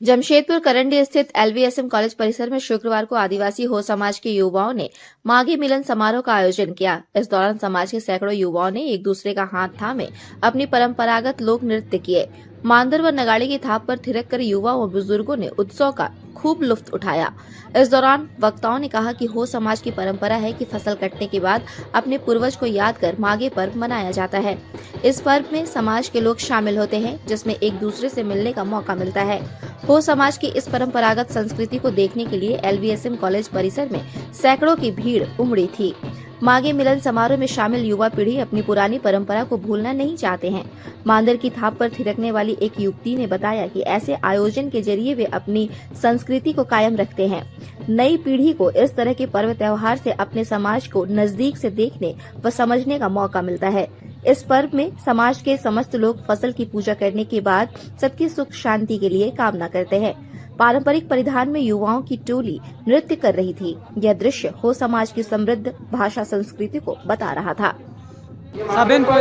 जमशेदपुर करंडी स्थित एलवीएसएम कॉलेज परिसर में शुक्रवार को आदिवासी हो समाज के युवाओं ने माघी मिलन समारोह का आयोजन किया। इस दौरान समाज के सैकड़ों युवाओं ने एक दूसरे का हाथ थामे अपनी परंपरागत लोक नृत्य किए। मांदर व नगाड़े की थाप पर थिरक कर युवा और बुजुर्गों ने उत्सव का खूब लुत्फ उठाया। इस दौरान वक्ताओं ने कहा कि हो समाज की परंपरा है कि फसल कटने के बाद अपने पूर्वज को याद कर माघी पर्व मनाया जाता है। इस पर्व में समाज के लोग शामिल होते हैं, जिसमें एक दूसरे से मिलने का मौका मिलता है। हो समाज की इस परंपरागत संस्कृति को देखने के लिए एलवीएसएम कॉलेज परिसर में सैकड़ों की भीड़ उमड़ी थी। माघी मिलन समारोह में शामिल युवा पीढ़ी अपनी पुरानी परंपरा को भूलना नहीं चाहते हैं। मांदर की थाप पर थिरकने वाली एक युवती ने बताया कि ऐसे आयोजन के जरिए वे अपनी संस्कृति को कायम रखते हैं। नई पीढ़ी को इस तरह के पर्व त्योहार से अपने समाज को नजदीक से देखने व समझने का मौका मिलता है। इस पर्व में समाज के समस्त लोग फसल की पूजा करने के बाद सबकी सुख शांति के लिए कामना करते हैं। पारंपरिक परिधान में युवाओं की टोली नृत्य कर रही थी। यह दृश्य हो समाज की समृद्ध भाषा संस्कृति को बता रहा था। साबिन को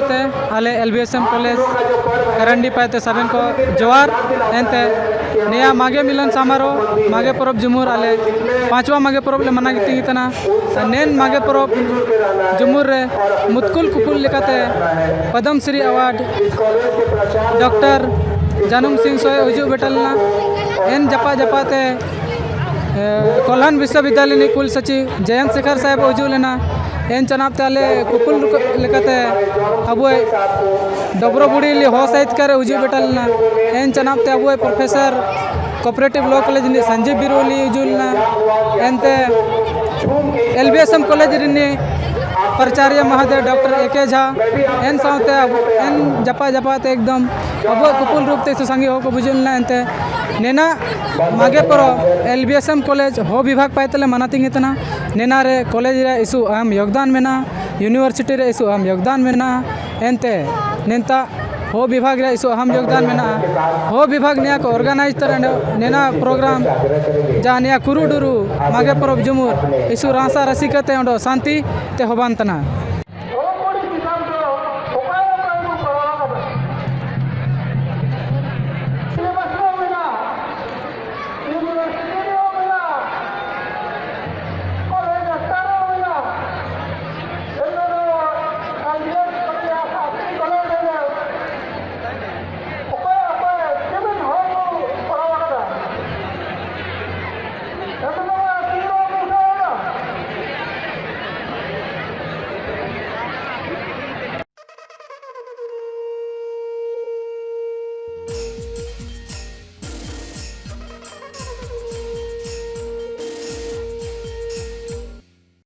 आले एलवीएसएम कॉलेज करंडी पाते साबिन को जोहार एनते नया माघे मिलन समारोह माघे परब जुमुर आले पांचवा माघे परब ले मना गिती तना नेन माघे परब जुमुर रे मुतकुल कुकुल लेकाते पद्म श्री अवार्ड डॉक्टर जानूम सिंह सोय हुजू बेटलना एन जपा जपाते कोल्हान विश्वविद्यालय नि कुल सचिव जयंत शेखर साहेब हुजू लेना एन चनाब ताले कुकुल लेकाते अब डबरो बुड़ी ले हो साहित्यकार हुजू बेटलना एन चनाब ते अब प्रोफेसर कोऑपरेटिव लॉ कॉलेज नि संजीव बिरोली हुजूलना एनते एलवीएसएम कॉलेज रिनी प्राचार्य महोदय डॉक्टर एके झा एन सावते एन जपा जपाते एकदम अब कुपुल रूप ते संगी हो को बुझुलना एनते नेना मागे पर एलवीएसएम कॉलेज हो विभाग पाइतले मनाती तना नेना रे कॉलेज रे इसु अहम योगदान मेना यूनिवर्सिटी रे इसु अहम योगदान मेना एनते नेता हो विभाग रे इसु अहम योगदान मेना हो विभाग निया को ऑर्गेनाइज तर नेना प्रोग्राम जा निया कुरुडुरु मागे परब जुमुर इसु रासा रसिकते ओंडो शांति ते होबान तना।